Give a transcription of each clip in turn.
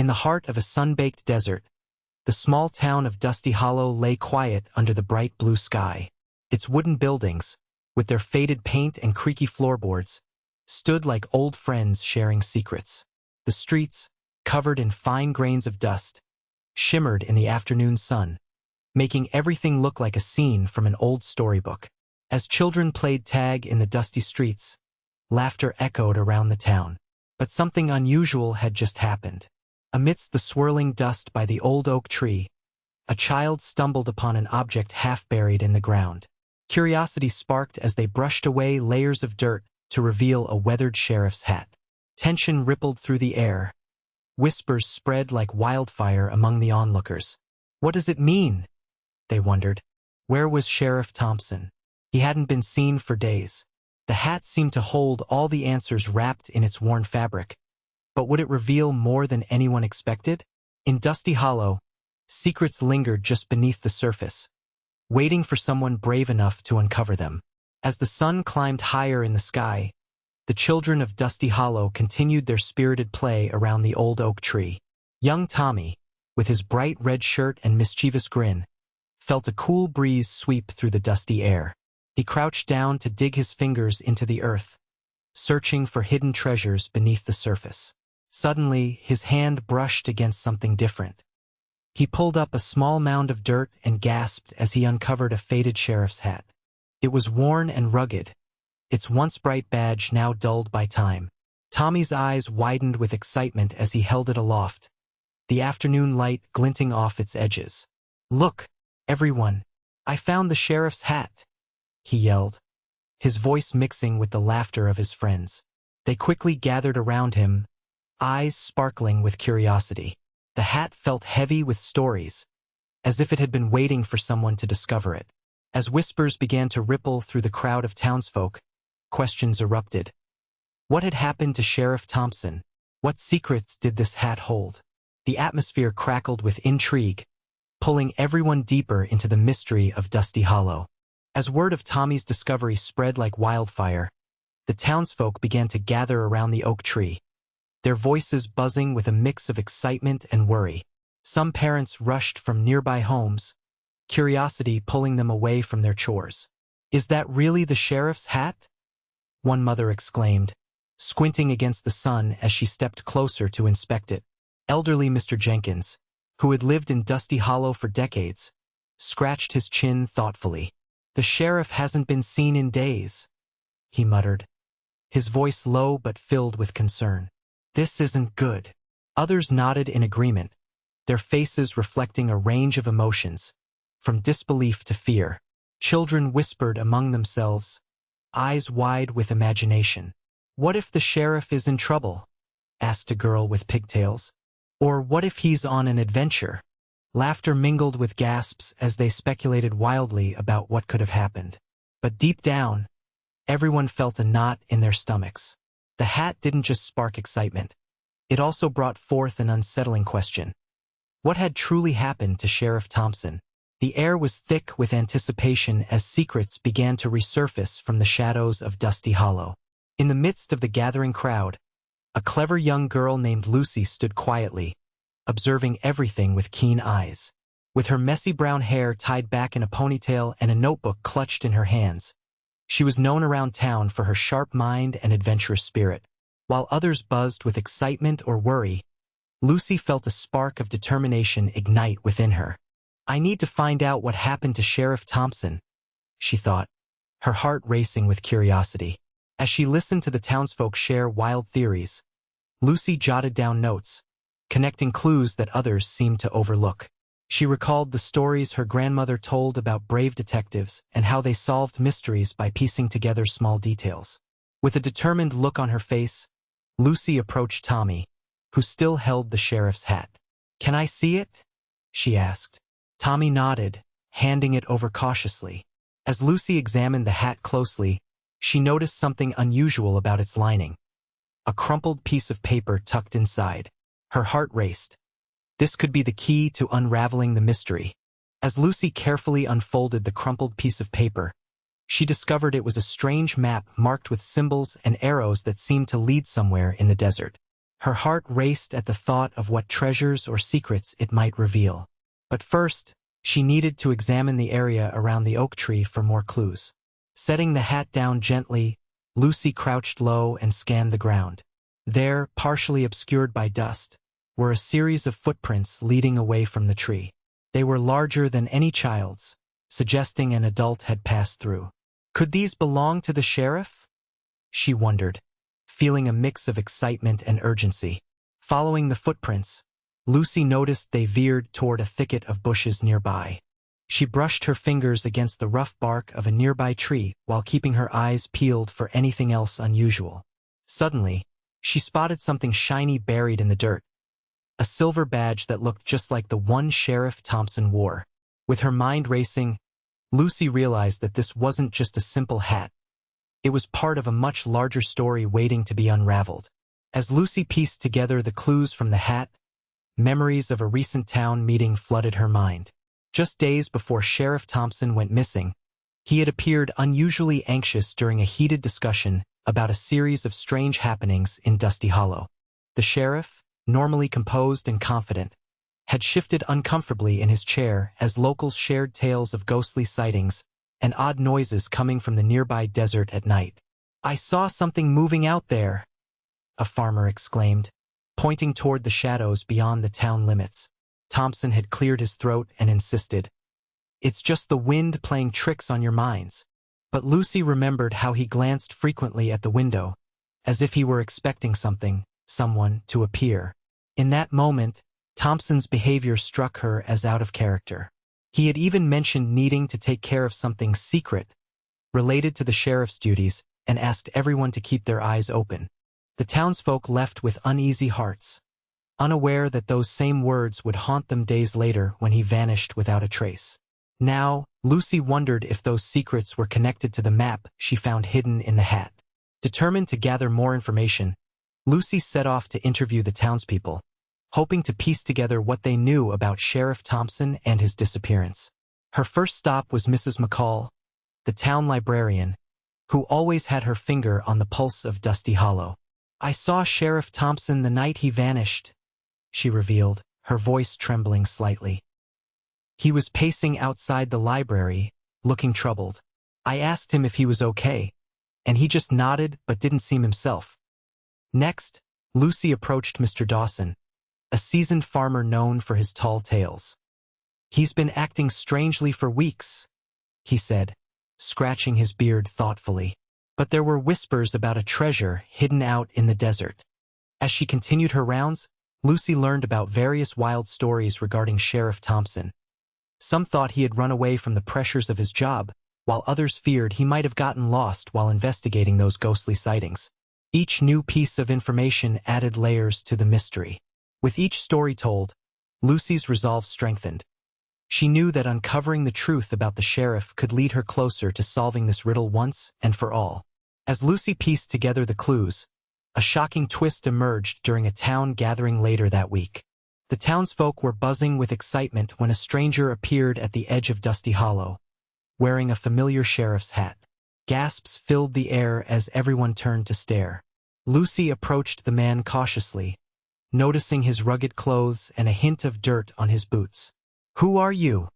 In the heart of a sun-baked desert, the small town of Dusty Hollow lay quiet under the bright blue sky. Its wooden buildings, with their faded paint and creaky floorboards, stood like old friends sharing secrets. The streets, covered in fine grains of dust, shimmered in the afternoon sun, making everything look like a scene from an old storybook. As children played tag in the dusty streets, laughter echoed around the town. But something unusual had just happened. Amidst the swirling dust by the old oak tree, a child stumbled upon an object half buried in the ground. Curiosity sparked as they brushed away layers of dirt to reveal a weathered sheriff's hat. Tension rippled through the air. Whispers spread like wildfire among the onlookers. What does it mean? They wondered. Where was Sheriff Thompson? He hadn't been seen for days. The hat seemed to hold all the answers wrapped in its worn fabric. But would it reveal more than anyone expected? In Dusty Hollow, secrets lingered just beneath the surface, waiting for someone brave enough to uncover them. As the sun climbed higher in the sky, the children of Dusty Hollow continued their spirited play around the old oak tree. Young Tommy, with his bright red shirt and mischievous grin, felt a cool breeze sweep through the dusty air. He crouched down to dig his fingers into the earth, searching for hidden treasures beneath the surface. Suddenly, his hand brushed against something different. He pulled up a small mound of dirt and gasped as he uncovered a faded sheriff's hat. It was worn and rugged, its once bright badge now dulled by time. Tommy's eyes widened with excitement as he held it aloft, the afternoon light glinting off its edges. "Look, everyone, I found the sheriff's hat," he yelled, his voice mixing with the laughter of his friends. They quickly gathered around him, eyes sparkling with curiosity. The hat felt heavy with stories, as if it had been waiting for someone to discover it. As whispers began to ripple through the crowd of townsfolk, questions erupted. What had happened to Sheriff Thompson? What secrets did this hat hold? The atmosphere crackled with intrigue, pulling everyone deeper into the mystery of Dusty Hollow. As word of Tommy's discovery spread like wildfire, the townsfolk began to gather around the oak tree, their voices buzzing with a mix of excitement and worry. Some parents rushed from nearby homes, curiosity pulling them away from their chores. "Is that really the sheriff's hat?" one mother exclaimed, squinting against the sun as she stepped closer to inspect it. Elderly Mr. Jenkins, who had lived in Dusty Hollow for decades, scratched his chin thoughtfully. "The sheriff hasn't been seen in days," he muttered, his voice low but filled with concern. "This isn't good." Others nodded in agreement, their faces reflecting a range of emotions, from disbelief to fear. Children whispered among themselves, eyes wide with imagination. "What if the sheriff is in trouble?" asked a girl with pigtails. "Or what if he's on an adventure?" Laughter mingled with gasps as they speculated wildly about what could have happened. But deep down, everyone felt a knot in their stomachs. The hat didn't just spark excitement. It also brought forth an unsettling question. What had truly happened to Sheriff Thompson? The air was thick with anticipation as secrets began to resurface from the shadows of Dusty Hollow. In the midst of the gathering crowd, a clever young girl named Lucy stood quietly, observing everything with keen eyes. With her messy brown hair tied back in a ponytail and a notebook clutched in her hands, she was known around town for her sharp mind and adventurous spirit. While others buzzed with excitement or worry, Lucy felt a spark of determination ignite within her. "I need to find out what happened to Sheriff Thompson," she thought, her heart racing with curiosity. As she listened to the townsfolk share wild theories, Lucy jotted down notes, connecting clues that others seemed to overlook. She recalled the stories her grandmother told about brave detectives and how they solved mysteries by piecing together small details. With a determined look on her face, Lucy approached Tommy, who still held the sheriff's hat. "Can I see it?" she asked. Tommy nodded, handing it over cautiously. As Lucy examined the hat closely, she noticed something unusual about its lining. A crumpled piece of paper tucked inside. Her heart raced. This could be the key to unraveling the mystery. As Lucy carefully unfolded the crumpled piece of paper, she discovered it was a strange map marked with symbols and arrows that seemed to lead somewhere in the desert. Her heart raced at the thought of what treasures or secrets it might reveal. But first, she needed to examine the area around the oak tree for more clues. Setting the hat down gently, Lucy crouched low and scanned the ground. There, partially obscured by dust, were a series of footprints leading away from the tree. They were larger than any child's, suggesting an adult had passed through. Could these belong to the sheriff? She wondered, feeling a mix of excitement and urgency. Following the footprints, Lucy noticed they veered toward a thicket of bushes nearby. She brushed her fingers against the rough bark of a nearby tree while keeping her eyes peeled for anything else unusual. Suddenly, she spotted something shiny buried in the dirt. A silver badge that looked just like the one Sheriff Thompson wore. With her mind racing, Lucy realized that this wasn't just a simple hat. It was part of a much larger story waiting to be unraveled. As Lucy pieced together the clues from the hat, memories of a recent town meeting flooded her mind. Just days before Sheriff Thompson went missing, he had appeared unusually anxious during a heated discussion about a series of strange happenings in Dusty Hollow. The sheriff, normally composed and confident, had shifted uncomfortably in his chair as locals shared tales of ghostly sightings and odd noises coming from the nearby desert at night. "I saw something moving out there," a farmer exclaimed, pointing toward the shadows beyond the town limits. Thompson had cleared his throat and insisted, "It's just the wind playing tricks on your minds." But Lucy remembered how he glanced frequently at the window, as if he were expecting someone, to appear. In that moment, Thompson's behavior struck her as out of character. He had even mentioned needing to take care of something secret related to the sheriff's duties and asked everyone to keep their eyes open. The townsfolk left with uneasy hearts, unaware that those same words would haunt them days later when he vanished without a trace. Now, Lucy wondered if those secrets were connected to the map she found hidden in the hat. Determined to gather more information, Lucy set off to interview the townspeople, hoping to piece together what they knew about Sheriff Thompson and his disappearance. Her first stop was Mrs. McCall, the town librarian, who always had her finger on the pulse of Dusty Hollow. "I saw Sheriff Thompson the night he vanished," she revealed, her voice trembling slightly. "He was pacing outside the library, looking troubled. I asked him if he was okay, and he just nodded but didn't seem himself." Next, Lucy approached Mr. Dawson, a seasoned farmer known for his tall tales. "He's been acting strangely for weeks," he said, scratching his beard thoughtfully. But there were whispers about a treasure hidden out in the desert. As she continued her rounds, Lucy learned about various wild stories regarding Sheriff Thompson. Some thought he had run away from the pressures of his job, while others feared he might have gotten lost while investigating those ghostly sightings. Each new piece of information added layers to the mystery. With each story told, Lucy's resolve strengthened. She knew that uncovering the truth about the sheriff could lead her closer to solving this riddle once and for all. As Lucy pieced together the clues, a shocking twist emerged during a town gathering later that week. The townsfolk were buzzing with excitement when a stranger appeared at the edge of Dusty Hollow, wearing a familiar sheriff's hat. Gasps filled the air as everyone turned to stare. Lucy approached the man cautiously, noticing his rugged clothes and a hint of dirt on his boots. "Who are you?"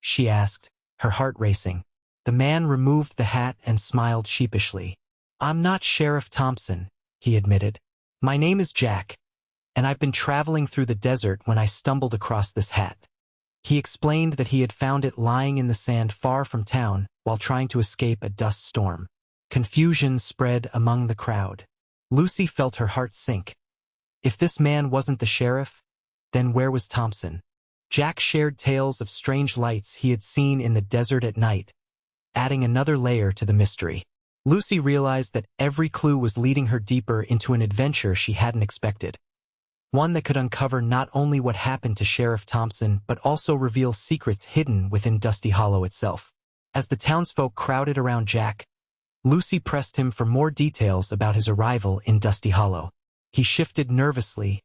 she asked, her heart racing. The man removed the hat and smiled sheepishly. "I'm not Sheriff Thompson," he admitted. "My name is Jack, and I've been traveling through the desert when I stumbled across this hat." He explained that he had found it lying in the sand far from town while trying to escape a dust storm. Confusion spread among the crowd. Lucy felt her heart sink. If this man wasn't the sheriff, then where was Thompson? Jack shared tales of strange lights he had seen in the desert at night, adding another layer to the mystery. Lucy realized that every clue was leading her deeper into an adventure she hadn't expected. One that could uncover not only what happened to Sheriff Thompson but also reveal secrets hidden within Dusty Hollow itself. As the townsfolk crowded around Jack, Lucy pressed him for more details about his arrival in Dusty Hollow. He shifted nervously,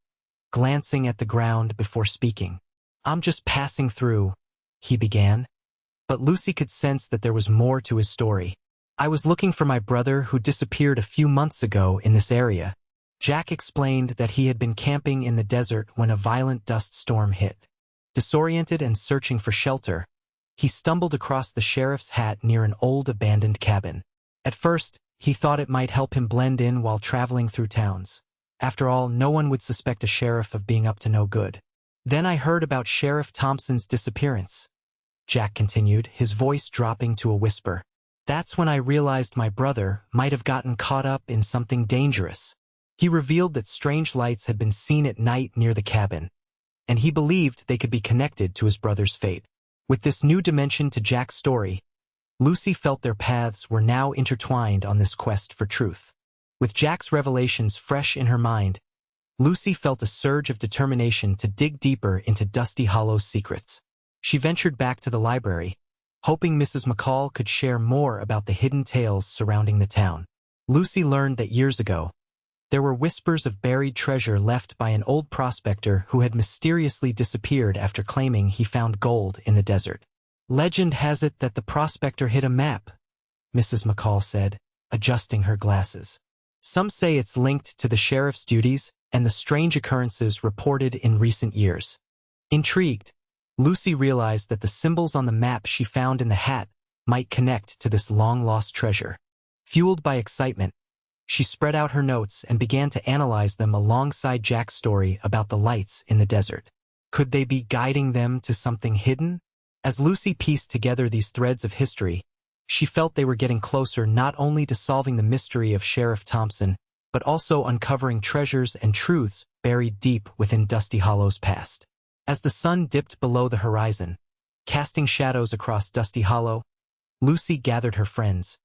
glancing at the ground before speaking. "I'm just passing through," he began. But Lucy could sense that there was more to his story. "I was looking for my brother who disappeared a few months ago in this area," Jack explained that he had been camping in the desert when a violent dust storm hit. Disoriented and searching for shelter, he stumbled across the sheriff's hat near an old abandoned cabin. At first, he thought it might help him blend in while traveling through towns. After all, no one would suspect a sheriff of being up to no good. Then I heard about Sheriff Thompson's disappearance, Jack continued, his voice dropping to a whisper. That's when I realized my brother might have gotten caught up in something dangerous. He revealed that strange lights had been seen at night near the cabin, and he believed they could be connected to his brother's fate. With this new dimension to Jack's story, Lucy felt their paths were now intertwined on this quest for truth. With Jack's revelations fresh in her mind, Lucy felt a surge of determination to dig deeper into Dusty Hollow's secrets. She ventured back to the library, hoping Mrs. McCall could share more about the hidden tales surrounding the town. Lucy learned that years ago, there were whispers of buried treasure left by an old prospector who had mysteriously disappeared after claiming he found gold in the desert. Legend has it that the prospector hid a map, Mrs. McCall said, adjusting her glasses. Some say it's linked to the sheriff's duties and the strange occurrences reported in recent years. Intrigued, Lucy realized that the symbols on the map she found in the hat might connect to this long-lost treasure. Fueled by excitement, she spread out her notes and began to analyze them alongside Jack's story about the lights in the desert. Could they be guiding them to something hidden? As Lucy pieced together these threads of history, she felt they were getting closer not only to solving the mystery of Sheriff Thompson, but also uncovering treasures and truths buried deep within Dusty Hollow's past. As the sun dipped below the horizon, casting shadows across Dusty Hollow, Lucy gathered her friends,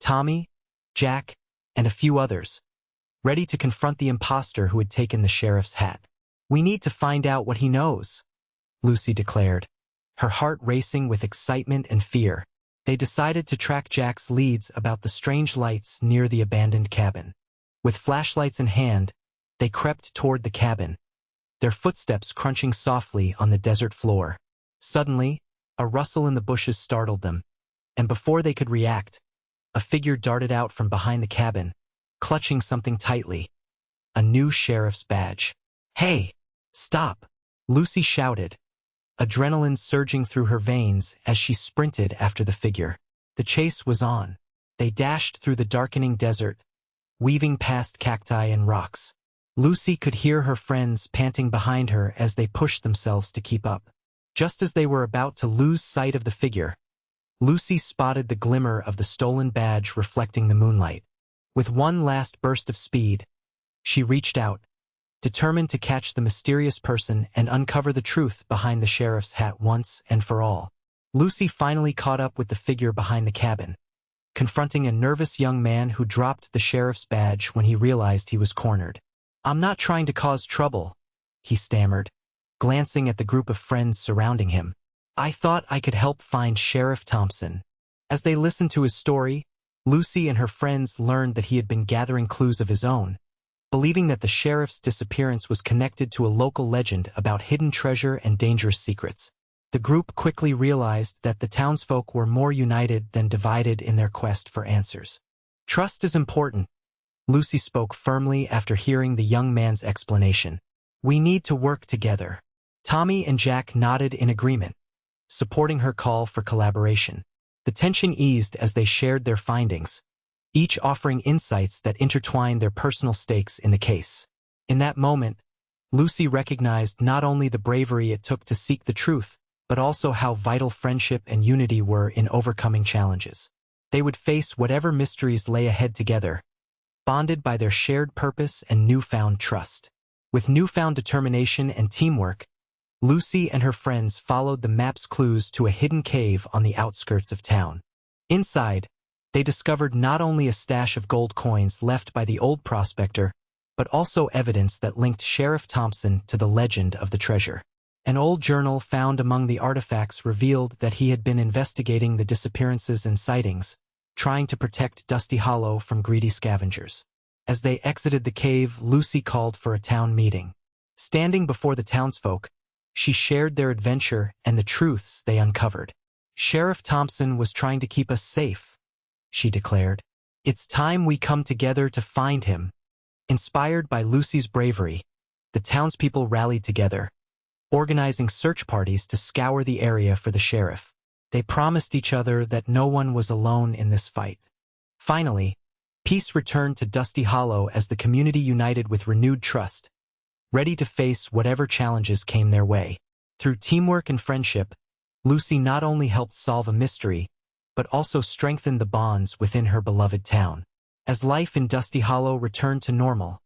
Tommy, Jack, and a few others, ready to confront the imposter who had taken the sheriff's hat. "We need to find out what he knows," Lucy declared, her heart racing with excitement and fear. They decided to track Jack's leads about the strange lights near the abandoned cabin. With flashlights in hand, they crept toward the cabin, their footsteps crunching softly on the desert floor. Suddenly, a rustle in the bushes startled them, and before they could react, a figure darted out from behind the cabin, clutching something tightly. A new sheriff's badge. "Hey! Stop!" Lucy shouted, adrenaline surging through her veins as she sprinted after the figure. The chase was on. They dashed through the darkening desert, weaving past cacti and rocks. Lucy could hear her friends panting behind her as they pushed themselves to keep up. Just as they were about to lose sight of the figure, Lucy spotted the glimmer of the stolen badge reflecting the moonlight. With one last burst of speed, she reached out, determined to catch the mysterious person and uncover the truth behind the sheriff's hat once and for all. Lucy finally caught up with the figure behind the cabin, confronting a nervous young man who dropped the sheriff's badge when he realized he was cornered. "I'm not trying to cause trouble," he stammered, glancing at the group of friends surrounding him. "I thought I could help find Sheriff Thompson." As they listened to his story, Lucy and her friends learned that he had been gathering clues of his own, believing that the sheriff's disappearance was connected to a local legend about hidden treasure and dangerous secrets. The group quickly realized that the townsfolk were more united than divided in their quest for answers. "Trust is important," Lucy spoke firmly after hearing the young man's explanation. "We need to work together." Tommy and Jack nodded in agreement, supporting her call for collaboration. The tension eased as they shared their findings, each offering insights that intertwined their personal stakes in the case. In that moment, Lucy recognized not only the bravery it took to seek the truth, but also how vital friendship and unity were in overcoming challenges. They would face whatever mysteries lay ahead together, bonded by their shared purpose and newfound trust. With newfound determination and teamwork, Lucy and her friends followed the map's clues to a hidden cave on the outskirts of town. Inside, they discovered not only a stash of gold coins left by the old prospector, but also evidence that linked Sheriff Thompson to the legend of the treasure. An old journal found among the artifacts revealed that he had been investigating the disappearances and sightings, trying to protect Dusty Hollow from greedy scavengers. As they exited the cave, Lucy called for a town meeting. Standing before the townsfolk, she shared their adventure and the truths they uncovered. "Sheriff Thompson was trying to keep us safe," she declared. "It's time we come together to find him." Inspired by Lucy's bravery, the townspeople rallied together, organizing search parties to scour the area for the sheriff. They promised each other that no one was alone in this fight. Finally, peace returned to Dusty Hollow as the community united with renewed trust, ready to face whatever challenges came their way. Through teamwork and friendship, Lucy not only helped solve a mystery, but also strengthened the bonds within her beloved town. As life in Dusty Hollow returned to normal,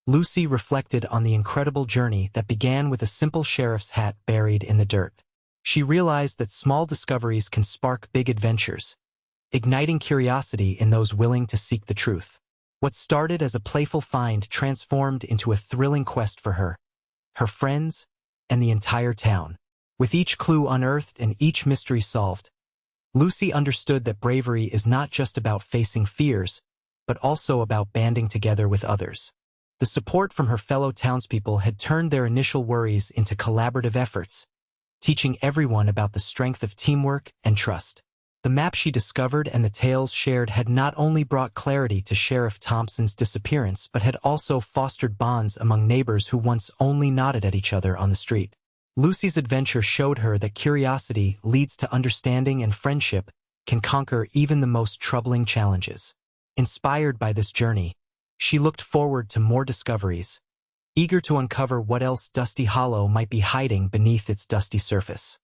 Lucy reflected on the incredible journey that began with a simple sheriff's hat buried in the dirt. She realized that small discoveries can spark big adventures, igniting curiosity in those willing to seek the truth. What started as a playful find transformed into a thrilling quest for her, her friends, and the entire town. With each clue unearthed and each mystery solved, Lucy understood that bravery is not just about facing fears, but also about banding together with others. The support from her fellow townspeople had turned their initial worries into collaborative efforts, teaching everyone about the strength of teamwork and trust. The map she discovered and the tales shared had not only brought clarity to Sheriff Thompson's disappearance, but had also fostered bonds among neighbors who once only nodded at each other on the street. Lucy's adventure showed her that curiosity leads to understanding, and friendship can conquer even the most troubling challenges. Inspired by this journey, she looked forward to more discoveries, eager to uncover what else Dusty Hollow might be hiding beneath its dusty surface.